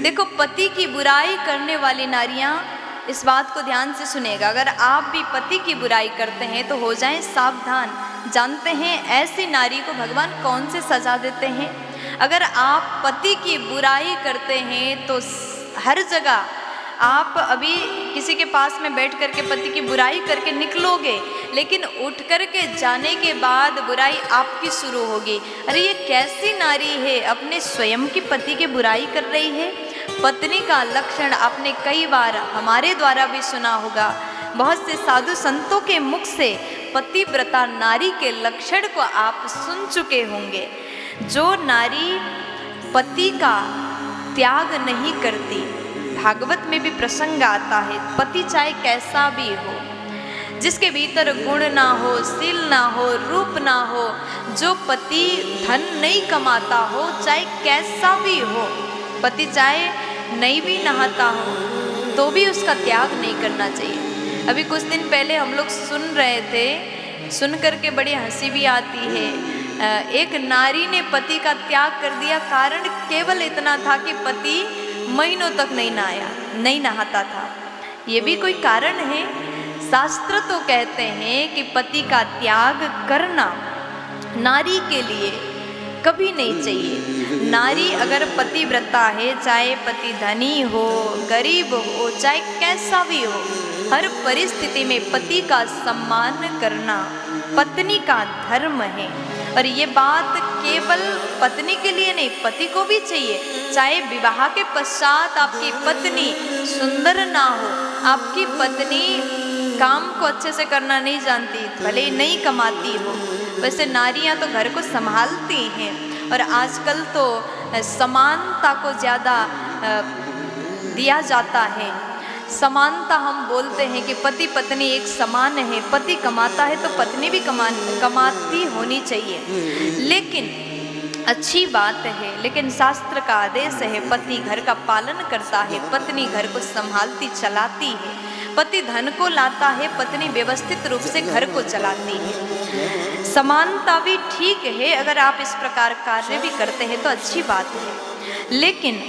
देखो, पति की बुराई करने वाली नारियां, इस बात को ध्यान से सुनेगा, अगर आप भी पति की बुराई करते हैं तो हो जाएं सावधान। जानते हैं ऐसी नारी को भगवान कौन से सजा देते हैं? अगर आप पति की बुराई करते हैं तो हर जगह आप अभी किसी के पास में बैठ करके पति की बुराई करके निकलोगे, लेकिन उठ करके जाने के बाद बुराई आपकी शुरू होगी। अरे ये कैसी नारी है, अपने स्वयं की पति की बुराई कर रही है। पत्नी का लक्षण आपने कई बार हमारे द्वारा भी सुना होगा, बहुत से साधु संतों के मुख से पतिव्रता नारी के लक्षण को आप सुन चुके होंगे। जो नारी पति का त्याग नहीं करती, भागवत में भी प्रसंग आता है, पति चाहे कैसा भी हो, जिसके भीतर गुण ना हो, शील ना हो, रूप ना हो, जो पति धन नहीं कमाता हो, चाहे कैसा भी हो, पति चाहे नहीं भी नहाता हो तो भी उसका त्याग नहीं करना चाहिए। अभी कुछ दिन पहले हम लोग सुन रहे थे, सुन करके बड़ी हंसी भी आती है। एक नारी ने पति का त्याग कर दिया, कारण केवल इतना था कि पति महीनों तक नहीं नहाया, नहीं नहाता था। ये भी कोई कारण है? शास्त्र तो कहते हैं कि पति का त्याग करना नारी के लिए कभी नहीं चाहिए। नारी अगर पतिव्रता है, चाहे पति धनी हो, गरीब हो, चाहे कैसा भी हो, हर परिस्थिति में पति का सम्मान करना पत्नी का धर्म है। और ये बात केवल पत्नी के लिए नहीं, पति को भी चाहिए। चाहे विवाह के पश्चात आपकी पत्नी सुंदर ना हो, आपकी पत्नी काम को अच्छे से करना नहीं जानती, भले ही नहीं कमाती हो, वैसे नारियां तो घर को संभालती हैं। और आजकल तो समानता को ज़्यादा दिया जाता है। समानता हम बोलते हैं कि पति पत्नी एक समान है, पति कमाता है तो पत्नी भी कमाती होनी चाहिए। लेकिन अच्छी बात है, लेकिन शास्त्र का आदेश है, पति घर का पालन करता है, पत्नी घर को संभालती चलाती है। पति धन को लाता है, पत्नी व्यवस्थित रूप से घर को चलाती है। समानता भी ठीक है, अगर आप इस प्रकार कार्य भी करते हैं तो अच्छी बात है। लेकिन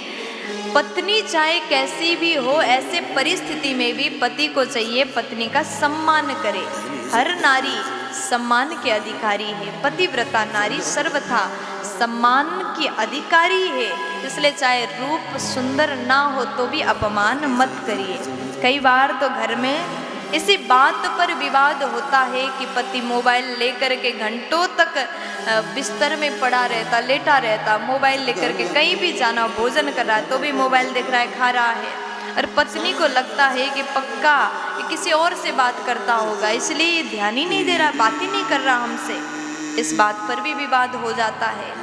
पत्नी चाहे कैसी भी हो, ऐसे परिस्थिति में भी पति को चाहिए पत्नी का सम्मान करे। हर नारी सम्मान के अधिकारी है, पतिव्रता नारी सर्वथा सम्मान की अधिकारी है। इसलिए चाहे रूप सुंदर ना हो तो भी अपमान मत करिए। कई बार तो घर में इसी बात पर विवाद होता है कि पति मोबाइल लेकर के घंटों तक बिस्तर में पड़ा रहता, लेटा रहता, मोबाइल लेकर के कहीं भी जाना, भोजन कर रहा है तो भी मोबाइल देख रहा है, खा रहा है, और पत्नी को लगता है कि पक्का ये किसी और से बात करता होगा, इसलिए ये ध्यान ही नहीं दे रहा, बात ही नहीं कर रहा हमसे। इस बात पर भी विवाद हो जाता है।